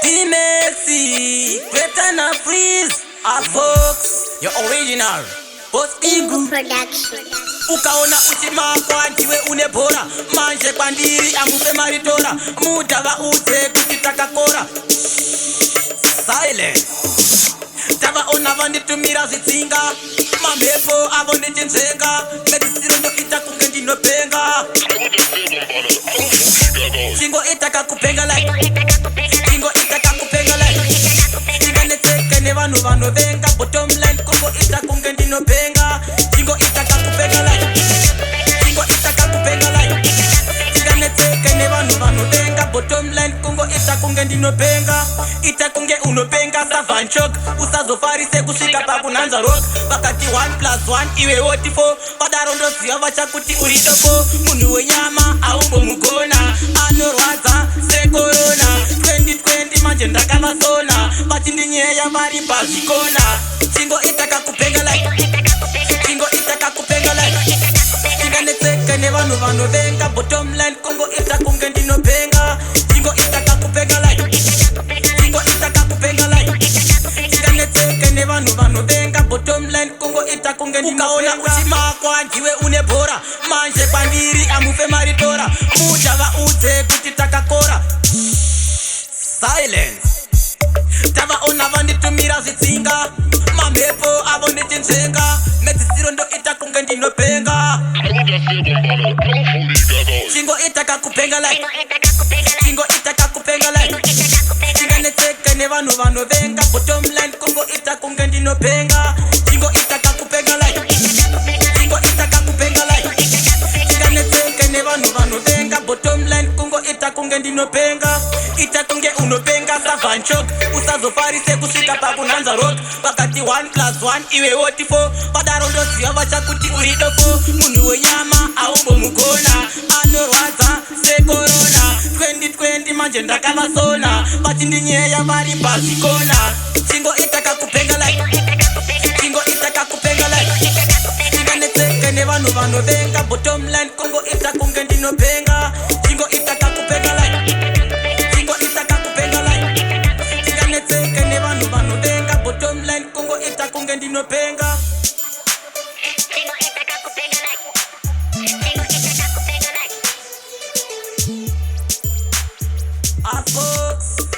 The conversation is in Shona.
Messi, better na freeze. A Fox, your original. Boss Eagle Production. Ukaona uchima kwa ndiwe unebora. Manje kwandiri amupe maritora. Muda wa ute kutitaka kora. Silence. Tava ona vanditumira zvitsinga. Mamepo avondichinzenga. Medisiro ndo itakunge ndinopenga. Chingo itaka kupenga like. Chingo itaka kupenga like. Inganetseke nevanhu vanovenga. Bottom line kungo itakunge ndinopenga. Chingo itaka kupenga like. Chingo itaka kupenga like. Inganetseke nevanhu vanovenga. Bottom line kungo itakunge ndinopenga. Itakunge unopenga savanchok. Usazofarise kusvika pakunanza rock. Vakati 1+1 iwe woti 4. Padaro ndoziva vachakuti uri dopo. Munhu wenyama aumbomugona. Anorwadza sekorona. 2020 manje ndakavasona. Vachindinyeya vari pazvikona. Chingo itaka kupenga like. Chingo itaka kupenga like. Inganetseke nevanhu vanovenga. Bottom line kungo itakunge ndinopenga. Chingo itaka kupenga like. Chingo itaka kupenga like. Inganetseke nevanhu vanovenga. Bottom line kungo itakunge ndinopenga. Ukaona uchimakwa ndiwe unebhora. Manje kwandiri amupe maritora. Muda vaudze kuti takakora. Silence. Tavaona vanditumira zvitsinga. Mamepo avondichinzenga. Medzisiro ndo itakunge ndinopenga. Chingo itaka kupenga like. Chingo itaka kupenga like. Inganetseke nevanhu vanovenga. Bottom line kungo itakunge ndinopenga. Chingo itaka kupenga like. Chingo itaka kupenga like. Inganetseke nevanhu vanovenga. Bottom line kungo itakunge ndinopenga. Itakunge unopenga savanchok. Usazofarise kusvika pakunanza rock. Vakati 1+1 iwe woti 4. Padaro ndoziva vachakuti uri dopo. Munhu wenyama aumbomugona. Anorwadza sekorona. 2020 manje ndakavasona. Vachindinyeya vari pazvikona. Chingo itaka kupenga like. Chingo itaka kupenga like. Inganetseke nevanhu vanovenga. Bottom line kungo itakunge ndinopenga. Chingo itaka kupenga like. Chingo itaka kupenga like. Inganetseke nevanhu vanovenga. Bottom line kungo itakunge ndinopenga. Chingo itaka kupenga like. Chingo itaka kupenga like. A Fox.